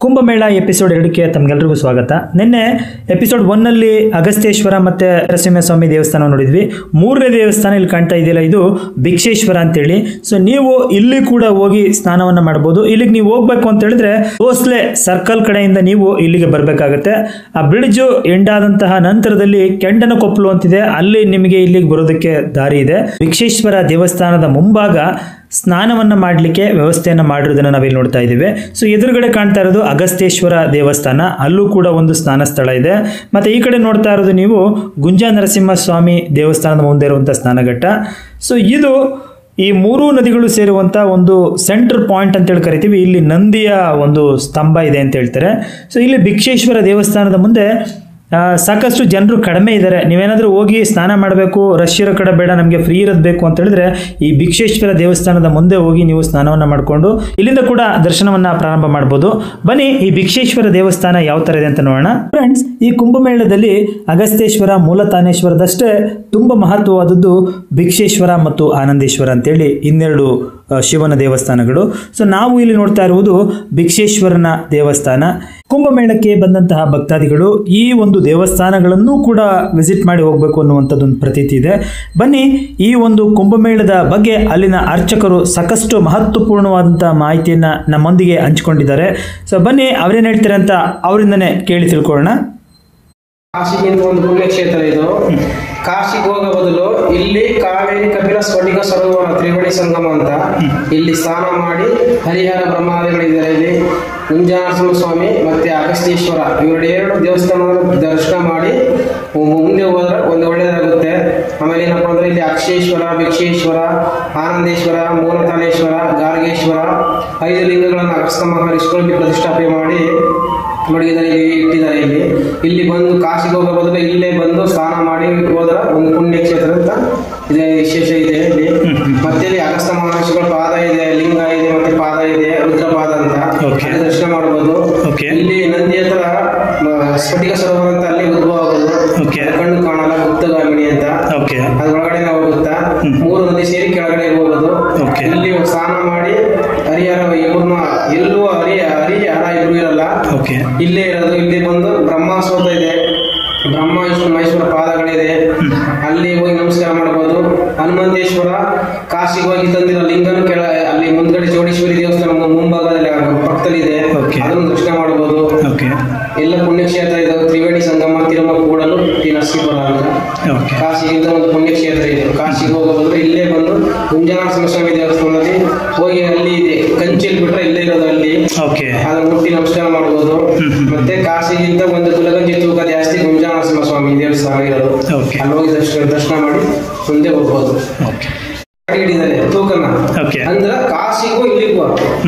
Kumbh Mela episode 2ಕ್ಕೆ ತಮಗೆಲ್ಲರಿಗೂ ಸ್ವಾಗತ. ನಿನ್ನೆ ಎಪಿಸೋಡ್ 1ನಲ್ಲಿ ಅಗಸ್ತ್ಯೇಶ್ವರ ಮತ್ತು ನರಸಿಂಹಸ್ವಾಮಿ ದೇವಸ್ಥಾನ ನೋಡಿದ್ವಿ. ಮೂರನೇ ದೇವಸ್ಥಾನ ಇಲ್ಲಿ ಕಾಣ್ತಾ ಇದೆಯಲ್ಲ, ಇದು ಭಿಕ್ಷೇಶ್ವರ ಅಂತೇಳಿ. ಸೊ ನೀವು ಇಲ್ಲಿ ಕೂಡ ಹೋಗಿ ಸ್ನಾನವನ್ನು ಮಾಡ್ಬೋದು. ಇಲ್ಲಿಗೆ ನೀವು ಹೋಗ್ಬೇಕು ಅಂತ ಹೇಳಿದ್ರೆ ಭೋಸ್ಲೆ ಸರ್ಕಲ್ ಕಡೆಯಿಂದ ನೀವು ಇಲ್ಲಿಗೆ ಬರಬೇಕಾಗತ್ತೆ. ಆ ಬ್ರಿಡ್ಜ್ ಎಂಡ್ ಆದಂತಹ ನಂತರದಲ್ಲಿ ಕೆಂಡನಕೊಪ್ಪಲು ಅಂತಿದೆ, ಅಲ್ಲಿ ನಿಮಗೆ ಇಲ್ಲಿಗೆ ಬರೋದಕ್ಕೆ ದಾರಿ ಇದೆ. ಭಿಕ್ಷೇಶ್ವರ ದೇವಸ್ಥಾನದ ಮುಂಭಾಗ ಸ್ನಾನವನ್ನು ಮಾಡಲಿಕ್ಕೆ ವ್ಯವಸ್ಥೆಯನ್ನು ಮಾಡಿರೋದನ್ನು ನಾವಿಲ್ಲಿ ನೋಡ್ತಾ ಇದ್ದೀವಿ. ಸೊ ಎದುರುಗಡೆ ಕಾಣ್ತಾ ಇರೋದು ಅಗಸ್ತ್ಯೇಶ್ವರ ದೇವಸ್ಥಾನ, ಅಲ್ಲೂ ಕೂಡ ಒಂದು ಸ್ನಾನ ಸ್ಥಳ ಇದೆ. ಮತ್ತು ಈ ಕಡೆ ನೋಡ್ತಾ ಇರೋದು ನೀವು ಗುಂಜಾ ನರಸಿಂಹಸ್ವಾಮಿ ದೇವಸ್ಥಾನದ ಮುಂದೆ ಇರುವಂಥ ಸ್ನಾನಘಟ್ಟ. ಸೊ ಇದು ಈ ಮೂರೂ ನದಿಗಳು ಸೇರುವಂಥ ಒಂದು ಸೆಂಟ್ರ್ ಪಾಯಿಂಟ್ ಅಂತೇಳಿ ಕರಿತೀವಿ. ಇಲ್ಲಿ ನಂದಿಯ ಒಂದು ಸ್ತಂಭ ಇದೆ ಅಂತ ಹೇಳ್ತಾರೆ. ಸೊ ಇಲ್ಲಿ ಭಿಕ್ಷೇಶ್ವರ ದೇವಸ್ಥಾನದ ಮುಂದೆ ಸಾಕಷ್ಟು ಜನರು ಕಡಿಮೆ ಇದ್ದಾರೆ. ನೀವೇನಾದರೂ ಹೋಗಿ ಸ್ನಾನ ಮಾಡಬೇಕು, ರಶ್ ಇರೋ ಕಡೆ ಬೇಡ, ನಮಗೆ ಫ್ರೀ ಇರೋದು ಬೇಕು ಅಂತ ಹೇಳಿದ್ರೆ ಈ ಭಿಕ್ಷೇಶ್ವರ ದೇವಸ್ಥಾನದ ಮುಂದೆ ಹೋಗಿ ನೀವು ಸ್ನಾನವನ್ನು ಮಾಡಿಕೊಂಡು ಇಲ್ಲಿಂದ ಕೂಡ ದರ್ಶನವನ್ನು ಪ್ರಾರಂಭ ಮಾಡ್ಬೋದು. ಬನ್ನಿ ಈ ಭಿಕ್ಷೇಶ್ವರ ದೇವಸ್ಥಾನ ಯಾವ ಥರ ಇದೆ ಅಂತ ನೋಡೋಣ. ಫ್ರೆಂಡ್ಸ್, ಈ ಕುಂಭಮೇಳದಲ್ಲಿ ಅಗಸ್ತ್ಯೇಶ್ವರ, ಮೂಲತಾನೇಶ್ವರದಷ್ಟೇ ತುಂಬ ಮಹತ್ವವಾದದ್ದು ಭಿಕ್ಷೇಶ್ವರ ಮತ್ತು ಆನಂದೇಶ್ವರ ಅಂತೇಳಿ ಇನ್ನೆರಡು ಶಿವನ ದೇವಸ್ಥಾನಗಳು. ಸೊ ನಾವು ಇಲ್ಲಿ ನೋಡ್ತಾ ಇರುವುದು ಭಿಕ್ಷೇಶ್ವರನ ದೇವಸ್ಥಾನ. ಕುಂಭಮೇಳಕ್ಕೆ ಬಂದಂತಹ ಭಕ್ತಾದಿಗಳು ಈ ಒಂದು ದೇವಸ್ಥಾನಗಳನ್ನು ಕೂಡ ವಿಸಿಟ್ ಮಾಡಿ ಹೋಗಬೇಕು ಅನ್ನುವಂಥದ್ದೊಂದು ಪ್ರತೀತಿ ಇದೆ. ಬನ್ನಿ ಈ ಒಂದು ಕುಂಭಮೇಳದ ಬಗ್ಗೆ ಅಲ್ಲಿನ ಅರ್ಚಕರು ಸಾಕಷ್ಟು ಮಹತ್ವಪೂರ್ಣವಾದಂತಹ ಮಾಹಿತಿಯನ್ನು ನಮ್ಮೊಂದಿಗೆ ಹಂಚಿಕೊಂಡಿದ್ದಾರೆ. ಸೊ ಬನ್ನಿ ಅವರೇನು ಹೇಳ್ತಾರೆ ಅಂತ ಅವರಿಂದನೇ ಕೇಳಿ ತಿಳ್ಕೊಳ್ಳೋಣ. ಕಾಶಿಗಿಂತ ಒಂದು ಪುಣ್ಯಕ್ಷೇತ್ರ ಇದು. ಕಾಶಿಗೆ ಹೋಗೋ ಬದಲು ಇಲ್ಲಿ ಕಾವೇರಿ ಕಪಿಲ ಸ್ಫಟಿಕ ಸರೋವರ ತ್ರಿವೇಣಿ ಸಂಗಮ ಅಂತ ಇಲ್ಲಿ ಸ್ನಾನ ಮಾಡಿ ಹರಿಹರ ಬ್ರಹ್ಮಾದಿಗಳಿದ್ದಾರೆ. ಇಲ್ಲಿ ಗುಂಜಾ ನರಸಿಂಹಸ್ವಾಮಿ ಮತ್ತೆ ಅಗಸ್ತ್ಯೇಶ್ವರ ಇವೆರಡು ದೇವಸ್ಥಾನದ ದರ್ಶನ ಮಾಡಿ ಮುಂದೆ ಹೋದ್ರೆ ಒಂದು ಒಳ್ಳೆಯದಾಗುತ್ತೆ. ಆಮೇಲೆ ಏನಪ್ಪಾ ಅಂದ್ರೆ ಇಲ್ಲಿ ಅಕ್ಷೇಶ್ವರ, ಭಿಕ್ಷೇಶ್ವರ, ಆನಂದೇಶ್ವರ, ಮೂಲತಾನೇಶ್ವರ, ಗಾರ್ಗೇಶ್ವರ 5 ಲಿಂಗಗಳನ್ನು ಅಗಸ್ತ್ಯ ಮಹರ್ಷಿಗಳಲ್ಲಿ ಪ್ರತಿಷ್ಠಾಪನೆ ಮಾಡಿ ಮಡಗಿದ್ದಾರೆ, ಇಟ್ಟಿದ್ದಾರೆ. ಇಲ್ಲಿ ಬಂದು ಕಾಶಿಗೆ ಹೋಗೋ ಬದಲು ಇಲ್ಲೇ ಬಂದು ಸ್ನಾನ ಮಾಡಿ ಹೋದ್ರ ಒಂದು ಪುಣ್ಯಕ್ಷೇತ್ರ ಅಂತ ಇದೆ, ವಿಶೇಷ ಇದೆ ಇಲ್ಲಿ. ಮತ್ತೆ ಇಲ್ಲಿ ಅಗಸ್ತ್ಯ ಮಹರ್ಷಿಗಳ ಪಾದ ಇದೆ, ಲಿಂಗ ಇದೆ, ಮತ್ತೆ ಪಾದ ಇದೆ, ರುದ್ರಪಾದ ಅಂತ ದರ್ಶನ ಮಾಡಬಹುದು. ಇಲ್ಲಿ ನಂದಿ ಹತ್ರ ಸ್ಫಟಿಕ ಸರೋವರ ಅಂತ ಅಲ್ಲಿ ಉದ್ಭವ ಆಗೋದು, ಕಣ್ಣು ಕಾಣಲ್ಲ, ಗುಪ್ತಗಾಮಿನಿ ಅಂತ ಅದ್ರೊಳಗಡೆ ಹೋಗುತ್ತಾ 3 ನದಿ ಸೇರಿ ಕೆಳಗಡೆ ಹೋಗೋದು. ಇಲ್ಲಿ ಸ್ನಾನ ಮಾಡಿ ಹರಿಹರ ಇವ್ರನ್ನ ಎಲ್ಲೂ ಹರಿಹರ ಇಬ್ರು ಇರಲ್ಲ, ಇಲ್ಲೇ ಇರೋದು. ಇಲ್ಲಿ ಬಂದು ಬ್ರಹ್ಮಾಸ್ವತ ಇದೆ, ಬ್ರಹ್ಮ ವಿಷ್ಣು ಮಹೇಶ್ವರ ಪಾದಗಳಿದೆ, ಅಲ್ಲಿ ಹೋಗಿ ನಮಸ್ಕಾರ ಮಾಡಬಹುದು. ಹನುಮಂತೇಶ್ವರ ಕಾಶಿಗೆ ಹೋಗಿ ತಂದಿರೋ ಲಿಂಗನ ಅಲ್ಲಿ ಮುಂದ್ಗಡೆ ಚೌಡೇಶ್ವರಿ ದೇವಸ್ಥಾನ ಮುಂಭಾಗದಲ್ಲಿ ಪಕ್ಕದಲ್ಲಿ ಇದೆ, ಅದನ್ನು ದರ್ಶನ ಮಾಡಬಹುದು. ಎಲ್ಲ ಪುಣ್ಯಕ್ಷೇತ್ರ ಇದೆ. ತ್ರಿವೇಣಿ ಸಂಗಮ, ತಿರುಮ ಕೂಡಲು, ನರಸೀಪುರ ಅಂತ ಕಾಶಿಗಿಂತ ಒಂದು ಪುಣ್ಯಕ್ಷೇತ್ರ ಇದೆ. ಕಾಶಿಗೆ ಹೋಗಬಹುದು ಇಲ್ಲೇ ಬಂದು ಗುಂಜಾ ನರಸಿಂಹಸ್ವಾಮಿ ದೇವಸ್ಥಾನದಲ್ಲಿ ಹೋಗಿ ಅಲ್ಲಿ ಇದೆ, ಕಂಚಿಲ್ ಬಿಟ್ರೆ ಇಲ್ಲೇ ಇರೋದು, ಅಲ್ಲಿ ಅದನ್ನ ಮುಟ್ಟಿ ನಮಸ್ಕಾರ ಮಾಡಬಹುದು. ಮತ್ತೆ ಕಾಶಿಗಿಂತ ಒಂದು ಗುಲಗಂಜಿ ತೂಕ ಜಾಸ್ತಿ ಗುಂಜಾ ನರಸಿಂಹಸ್ವಾಮಿ ದೇವಸ್ಥಾನ ಇರೋದು, ಅಲ್ಲಿ ಹೋಗಿ ದರ್ಶನ ಮಾಡಿ ಮುಂದೆ ಹೋಗ್ಬೋದು. ಹಿಡಿದಾರೆ ತೂಕನ ಅಂದ್ರ ಕಾಶಿಗೂ ಇಲ್ಲಿಗೂ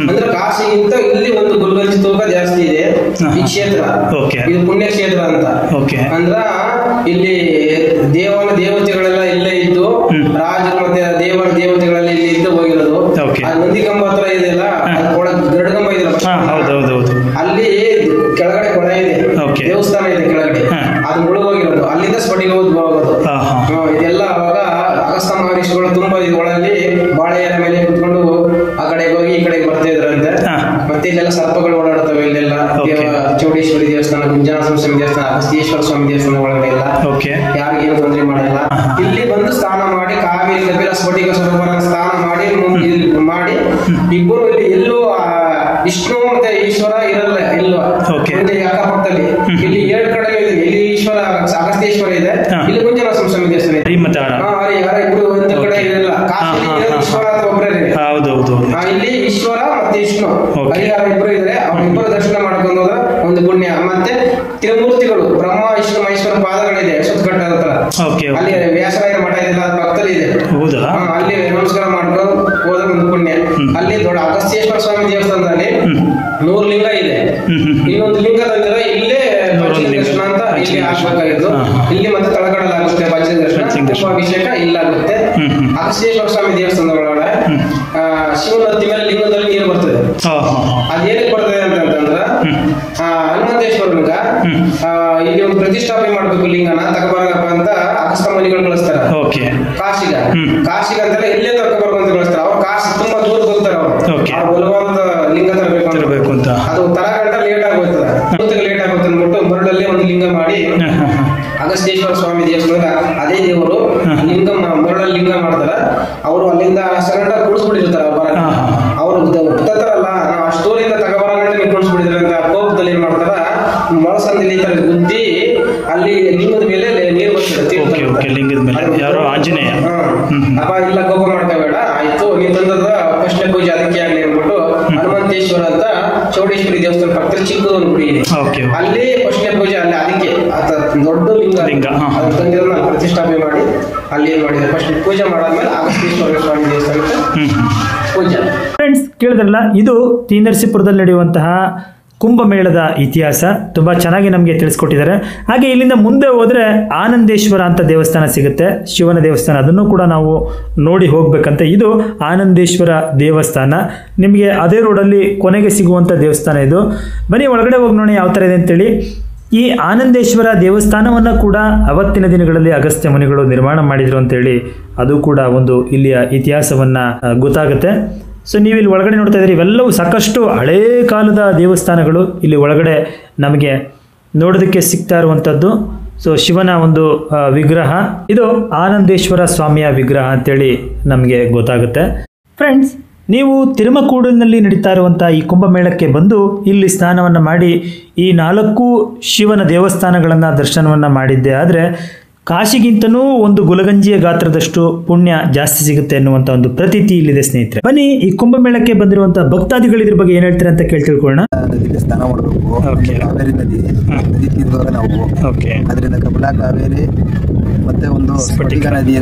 ಅಂದ್ರೆ ಕಾಶಿಗಿಂತ ಇಲ್ಲಿ ಒಂದು ಗುಲ್ಗಂಜಿ ತೂಕ ಜಾಸ್ತಿ ಇದೆ. ಈ ಕ್ಷೇತ್ರ ಇದು ಪುಣ್ಯಕ್ಷೇತ್ರ ಅಂತ ಅಂದ್ರ ಇಲ್ಲಿ ದೇವತೆಗಳೆಲ್ಲ ಇಲ್ಲೇ ಇದ್ದು, ರಾಜರು ಮತ್ತೆ ದೇವತೆಗಳೆಲ್ಲ ಇಲ್ಲಿ ಇದ್ದು ಹೋಗಿರೋದು. ನಂದಿಕಂಬ ಹತ್ರ ಇದೆಯಲ್ಲ, ಗರುಡಗಂಬ ಇದೆಯಲ್ಲ, ಅಲ್ಲಿ ಕೆಳಗಡೆ ಕೊಳ ಇದೆ, ದೇವಸ್ಥಾನ ಇದೆ ಕೆಳಗಡೆ, ಅದು ಮುಳುಗೋಗಿರೋದು. ಅಲ್ಲಿಂದ ಸ್ಫಟಿಕ ಉದ್ಭವ ಆಗೋದು. ಇದೆಲ್ಲ ಅವಾಗ ಅಗಸ್ತ್ಯ ಮಹರ್ಷಿಗಳು ತುಂಬಾ ಒಳಗೆ ಬಾಳೆ ಎಲೆ ಮೇಲೆ ಕುತ್ಕೊಂಡು ಆ ಕಡೆಗೆ ಹೋಗಿ ಈ ಕಡೆಗೆ ಬರ್ತಾ ಇದ್ರಂತೆ. ಮತ್ತೆ ಇಲ್ಲೆಲ್ಲ ಸರ್ಪಗಳು ಓಡಾಡ್ತವೆ. ಇಲ್ಲೆಲ್ಲ ಚೌಡೇಶ್ವರಿ ದೇವಸ್ಥಾನ, ಗುಂಜಾ ನರಸಿಂಹಸ್ವಾಮಿ ದೇವಸ್ಥಾನ, ಅಗಸ್ತ್ಯೇಶ್ವರ ಸ್ವಾಮಿ ದೇವಸ್ಥಾನ ಒಳಗಡೆ ಎಲ್ಲ ಯಾರಿಗೇನು ತೊಂದರೆ ಮಾಡಲ್ಲ. ಇಲ್ಲಿ ಬಂದು ಸ್ನಾನ ಮಾಡಿ ಕಾವೇರಿ ಕಪಿಲ ಸ್ಫಟಿಕ ಸರೋವರ ಸ್ನಾನ ಮಾಡಿ ಇಬ್ಬರು ಇಲ್ಲಿ ಎಲ್ಲೂ ವಿಷ್ಣು ಮತ್ತೆ ಈಶ್ವರ ಇರಲ್ಲ, ಇಲ್ವಾ ಅಕ್ಕಪಕ್ಕದಲ್ಲಿ. ಇಲ್ಲಿ 2 ಕಡೆ ಇದೆ, ಇಲ್ಲಿ ಈಶ್ವರ ಅಗಸ್ತ್ಯೇಶ್ವರ ಇದೆ, ಇಲ್ಲಿ ಗುಂಜಾ ನರಸಿಂಹಸ್ವಾಮಿ ದೇವಸ್ಥಾನ ಇದೆ. ಇಬ್ರು ಒಂದು ಕಡೆ ಇರಲ್ಲ. ಈಶ್ವರ ಅಂತ ಒಬ್ಬರೇ ಇಲ್ಲಿ ಈಶ್ವರ ಮತ್ತೆ ವಿಷ್ಣು ಹರಿಹರ ಇಬ್ರು ಇದ್ರೆ ಅವ್ರಿಬ್ಬರು ದರ್ಶನ ಮಾಡ್ಕೊಂಡು ಹೋದ್ರೆ ಒಂದು ಪುಣ್ಯ. ಮತ್ತೆ ತಿರುಮೂರ್ತಿಗಳು ಬ್ರಹ್ಮ ವಿಷ್ಣು ಮಹೇಶ್ವರ ಪಾದಗಳಿದೆ ಸುತ್ತಕಟ್ಟ ಹತ್ರ, ಅಲ್ಲಿ ವ್ಯಾಸರಾಯರ ಮಠ ಇದೆಲ್ಲ ಅದ್ರ ಪಕ್ಕದಲ್ಲಿ ಇದೆ, ಅಲ್ಲಿ ನಮಸ್ಕಾರ ಮಾಡ್ಕೊಂಡು ಹೋದ್ರೆ ಒಂದು ಪುಣ್ಯ. ಅಲ್ಲಿ ದೊಡ್ಡ ಅಗಸ್ತ್ಯೇಶ್ವರ ಸ್ವಾಮಿ ದೇವಸ್ಥಾನದಲ್ಲಿ 100 ಲಿಂಗ ಇದೆ. ಇನ್ನೊಂದು ಲಿಂಗ ತಂದಿರ ಇಲ್ಲೇ ದರ್ಶನ ಅಂತ ಇಲ್ಲಿ ಆಗ್ಬೇಕಾಗಿದ್ದು, ಇಲ್ಲಿ ಮತ್ತೆ ತಳಗಡಲಾಗುತ್ತೆ ಪಂಚ ದರ್ಶನ, ಅಭಿಷೇಕ ಇಲ್ಲಾಗುತ್ತೆ. ಅಗಸ್ತ್ಯೇಶ್ವರ ಸ್ವಾಮಿ ದೇವಸ್ಥಾನದ ಒಳಗಡೆ ಶಿವನ ಹತ್ತಿ ಮೇಲೆ ಲಿಂಗದಲ್ಲಿ ನೀರು ಬರ್ತದೆ. ಅದೇನಕ್ಕೆ ಬರ್ತದೆ ಅಂತಂದ್ರ ಹನುಮಂತೇಶ್ವರನಿಗ ಇಲ್ಲಿ ಒಂದು ಪ್ರತಿಷ್ಠಾಪನೆ ಮಾಡ್ಬೇಕು, ಲಿಂಗನ ತಗೋಬರಪ್ಪ ಅಂತ ಅಗಸ್ತ್ಯ ಮುನಿಗಳು ಕಳಿಸ್ತಾರ ಕಾಶಿಗ ಅಂತೆಲ್ಲ ಇಲ್ಲೇ ತಗೋಬರ್ಬೇಕು ಅಂತ ಕಳಿಸ್ತಾರ. ಅವ್ರು ಕಾಶಿ ತುಂಬಾ ದೂರ ಹೋಗ್ತಾರ, ಅವ್ರು ಬಲವಾದ ಲಿಂಗ ತರಬೇಕು ಅಂತ. ಅದು ತರ ಗಂಟೆ ಲೇಟ್ ಲಿಂಗ ಮಾಡಿ ಅಗಸ್ತ್ಯೇಶ್ವರ ಸ್ವಾಮಿ ದೇವಸ್ಥಾನದ ಅದೇ ದೇವರು ಲಿಂಗ ಮರಳ ಲಿಂಗ ಮಾಡ್ತಾರ. ಅವರು ಅಲ್ಲಿಂದ ಸಿಲಿಂಡರ್ ಕುಡಿಸ್ಬಿಟ್ಟಿರ್ತಾರ ಅವರು ಗೊತ್ತಾರಲ್ಲ, ನಾವು ಅಷ್ಟೂರಿಂದ ತಗೋಬರಂದ್ರೆ ನೀವು ಕುಡಿಸ್ಬಿಟ್ಟಿದ್ರೆ ಅಂತ ಕೋಪದಲ್ಲಿ ಏನ್ ಮಾಡ್ತಾರ, ಮೊಳಸಂದಿಲಿ ಈ ತರ ಗುದ್ದಿ ಅಲ್ಲಿ ಲಿಂಗದ ಮೇಲೆ ನೀರು ಬರ್ತಿರುತ್ತೆ. ಅಪ್ಪ ಇಲ್ಲ ಕೋಪ ಮಾಡ್ಕೋಬೇಡ, ಆಯ್ತು ನೀನ್ ತಂದದ ಫಸ್ಟ್ನೇ ಪೂಜೆ ಅದಕ್ಕೆ ಆಗ್ಲಿ ಅಂದ್ಬಿಟ್ಟು ಹನುಮಂತೇಶ್ವರ ಅಂತ ಚೌಡೇಶ್ವರಿ ದೇವಸ್ಥಾನ ಪಕ್ಕದ ಚಿಕ್ಕದೊಂದು ಗುಡಿ ಇದೆ, ಅಲ್ಲಿ ಫಸ್ಟ್ನೇ ಪೂಜೆ ಅಲ್ಲಿ ಅದಕ್ಕೆ ದೊಡ್ಡ ಲಿಂಗ ತಂದಿರೋದನ್ನ ಪ್ರತಿಷ್ಠಾಪನೆ ಮಾಡಿ ಅಲ್ಲಿ ಏನ್ ಮಾಡಿದ್ರೆ ಫಸ್ಟ್ ಪೂಜೆ ಮಾಡಾದ್ಮೇಲೆ ಅಗಸ್ತ್ಯೇಶ್ವರ ಸ್ವಾಮಿ ದೇವಸ್ಥಾನಕ್ಕೆ ಪೂಜೆ. ಫ್ರೆಂಡ್ಸ್ ಕೇಳಿದ್ರಲ್ಲ, ಇದು ಟಿ ನರಸೀಪುರದಲ್ಲಿ ನಡೆಯುವಂತಹ ಕುಂಭಮೇಳದ ಇತಿಹಾಸ ತುಂಬ ಚೆನ್ನಾಗಿ ನಮಗೆ ತಿಳಿಸ್ಕೊಟ್ಟಿದ್ದಾರೆ. ಹಾಗೆ ಇಲ್ಲಿಂದ ಮುಂದೆ ಹೋದರೆ ಆನಂದೇಶ್ವರ ಅಂತ ದೇವಸ್ಥಾನ ಸಿಗುತ್ತೆ, ಶಿವನ ದೇವಸ್ಥಾನ, ಅದನ್ನು ಕೂಡ ನಾವು ನೋಡಿ ಹೋಗ್ಬೇಕಂತ. ಇದು ಆನಂದೇಶ್ವರ ದೇವಸ್ಥಾನ, ನಿಮಗೆ ಅದೇ ರೋಡಲ್ಲಿ ಕೊನೆಗೆ ಸಿಗುವಂಥ ದೇವಸ್ಥಾನ ಇದು. ಬನ್ನಿ ಒಳಗಡೆ ಹೋಗಿ ನೋಡಿ ಯಾವ ಥರ ಇದೆ ಅಂತೇಳಿ. ಈ ಆನಂದೇಶ್ವರ ದೇವಸ್ಥಾನವನ್ನು ಕೂಡ ಅವತ್ತಿನ ದಿನಗಳಲ್ಲಿ ಅಗಸ್ತ್ಯ ಮುನಿಗಳು ನಿರ್ಮಾಣ ಮಾಡಿದರು ಅಂತೇಳಿ ಅದು ಕೂಡ ಒಂದು ಇಲ್ಲಿಯ ಇತಿಹಾಸವನ್ನು ಗೊತ್ತಾಗುತ್ತೆ. ಸೊ ನೀವು ಇಲ್ಲಿ ಒಳಗಡೆ ನೋಡ್ತಾ ಇದ್ದೀರಿ, ಇವೆಲ್ಲವೂ ಸಾಕಷ್ಟು ಹಳೇ ಕಾಲದ ದೇವಸ್ಥಾನಗಳು ಇಲ್ಲಿ ಒಳಗಡೆ ನಮಗೆ ನೋಡೋದಕ್ಕೆ ಸಿಗ್ತಾ ಇರುವಂಥದ್ದು. ಸೊ ಶಿವನ ಒಂದು ವಿಗ್ರಹ, ಇದು ಆನಂದೇಶ್ವರ ಸ್ವಾಮಿಯ ವಿಗ್ರಹ ಅಂತೇಳಿ ನಮಗೆ ಗೊತ್ತಾಗುತ್ತೆ. ಫ್ರೆಂಡ್ಸ್, ನೀವು ತಿರುಮಕೂಡಿನಲ್ಲಿ ನಡೀತಾ ಇರುವಂಥ ಈ ಕುಂಭಮೇಳಕ್ಕೆ ಬಂದು ಇಲ್ಲಿ ಸ್ನಾನವನ್ನು ಮಾಡಿ ಈ 4 ಶಿವನ ದೇವಸ್ಥಾನಗಳನ್ನು ದರ್ಶನವನ್ನು ಮಾಡಿದ್ದೆ ಆದರೆ ಕಾಶಿಗಿಂತನೂ ಒಂದು ಗುಲಗಂಜಿಯ ಗಾತ್ರದಷ್ಟು ಪುಣ್ಯ ಜಾಸ್ತಿ ಸಿಗುತ್ತೆ ಅನ್ನುವಂಥ ಒಂದು ಪ್ರತೀತಿ ಇಲ್ಲಿದೆ ಸ್ನೇಹಿತರೆ. ಬನ್ನಿ ಈ ಕುಂಭಮೇಳಕ್ಕೆ ಬಂದಿರುವಂಥ ಭಕ್ತಾದಿಗಳು ಇದ್ರ ಬಗ್ಗೆ ಏನ್ ಹೇಳ್ತಾರೆ ಅಂತ ಕೇಳಿ ತಿಳ್ಕೊಳ್ಳೋಣ. ನದಿಗೆ ಸ್ನಾನ ಮಾಡಬೇಕು, ಕಾವೇರಿ ನದಿ ತೀರ್ಥವಾಗ ನಾವು ಅದರಿಂದ ಕಪಿಲಾ ಕಾವೇರಿ ಮತ್ತೆ ಒಂದು ಸ್ಫಟಿಕ ನದಿ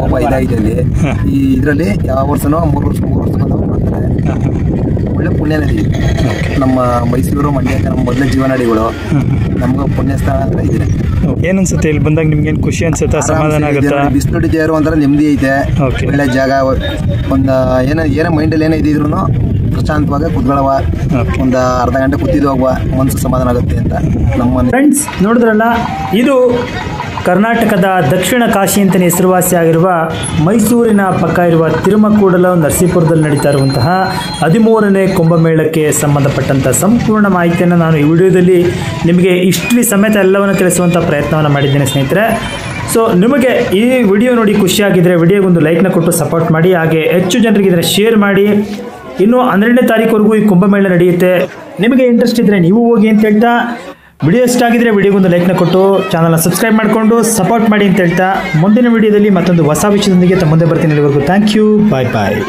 ಒಬ್ಬ ಇದಾಗಿದೆ. ಈ ಇದರಲ್ಲಿ ಯಾವ ವರ್ಷನೋ 3 ವರ್ಷ ನಾವು ಮಾಡ್ತಾರೆ. ಒಳ್ಳೆ ಪುಣ್ಯ ನದಿ. ನಮ್ಮ ಮೈಸೂರು ಮಂಡ್ಯಕ್ಕೆ ನಮ್ಮ ಮೊದಲೇ ಜೀವನಾಡಿಗಳು, ನಮ್ಗೆ ಪುಣ್ಯ ಸ್ಥಾನ ಅಂದ್ರೆ ಇದೆ. ಏನ್ ಅನ್ಸುತ್ತೆ ಇಲ್ಲಿ ಬಂದಾಗ? ನಿಮ್ಗೆ ಏನ್ ಖುಷಿ ಅನ್ಸುತ್ತಾ, ಸಮಾಧಾನ ಆಗುತ್ತಾ? ಬಿಸಿಲು ಜಾರು ಒಂಥರ ನೆಮ್ಮದಿ ಐತೆ, ಒಳ್ಳೆ ಜಾಗ. ಒಂದು ಏನೋ ಮೈಂಡಲ್ಲಿ ಏನೋ ಇದ್ರೂ ಪ್ರಶಾಂತವಾಗಿ ಕುತ್ಕೊಳ್ಳುವ, ಒಂದು ಅರ್ಧ ಗಂಟೆ ಕೂತಿದ್ದು ಹೋಗುವ, ಮನಸ್ಸು ಸಮಾಧಾನ ಆಗುತ್ತೆ ಅಂತ ನಮ್ಮ ಫ್ರೆಂಡ್ಸ್ ನೋಡಿದ್ರಲ್ಲ, ಇದು ಕರ್ನಾಟಕದ ದಕ್ಷಿಣ ಕಾಶಿ ಅಂತಲೇ ಹೆಸರುವಾಸಿ ಆಗಿರುವ ಮೈಸೂರಿನ ಪಕ್ಕ ಇರುವ ತಿರುಮಕೂಡಲ ನರಸೀಪುರದಲ್ಲಿ ನಡೀತಾ ಇರುವಂತಹ 13ನೇ ಕುಂಭಮೇಳಕ್ಕೆ ಸಂಬಂಧಪಟ್ಟಂಥ ಸಂಪೂರ್ಣ ಮಾಹಿತಿಯನ್ನು ನಾನು ಈ ವಿಡಿಯೋದಲ್ಲಿ ನಿಮಗೆ ಹಿಸ್ಟ್ರಿ ಸಮೇತ ಎಲ್ಲವನ್ನು ತಿಳಿಸುವಂಥ ಪ್ರಯತ್ನವನ್ನು ಮಾಡಿದ್ದೇನೆ ಸ್ನೇಹಿತರೆ. ಸೊ ನಿಮಗೆ ಈ ವಿಡಿಯೋ ನೋಡಿ ಖುಷಿಯಾಗಿದ್ದರೆ ವಿಡಿಯೋಗೊಂದು ಲೈಕ್ನ ಕೊಟ್ಟು ಸಪೋರ್ಟ್ ಮಾಡಿ, ಹಾಗೆ ಹೆಚ್ಚು ಜನರಿಗೆ ಇದನ್ನು ಶೇರ್ ಮಾಡಿ. ಇನ್ನು 12ನೇ ತಾರೀಕುವರೆಗೂ ಈ ಕುಂಭಮೇಳ ನಡೆಯುತ್ತೆ. ನಿಮಗೆ ಇಂಟ್ರೆಸ್ಟ್ ಇದ್ದರೆ ನೀವು ಹೋಗಿ ಅಂತ ಹೇಳ್ತಾ, ವಿಡಿಯೋ ಇಷ್ಟ ಆಗಿದ್ರೆ ವಿಡಿಯೋಗೊಂದು ಲೈಕ್ನ ಕೊಟ್ಟು ಚಾನಲ್ನ ಸಬ್ಸ್ಕ್ರೈಬ್ ಮಾಡಿಕೊಂಡು ಸಪೋರ್ಟ್ ಮಾಡಿ ಅಂತ ಹೇಳ್ತಾ, ಮುಂದಿನ ವಿಡಿಯೋದಲ್ಲಿ ಮತ್ತೊಂದು ಹೊಸ ವಿಷಯದೊಂದಿಗೆ ತಮ್ಮ ಮುಂದೆ ಬರ್ತೀನಿ. ಎಲ್ಲರಿಗೂ ಥ್ಯಾಂಕ್ ಯು, ಬಾಯ್ ಬಾಯ್.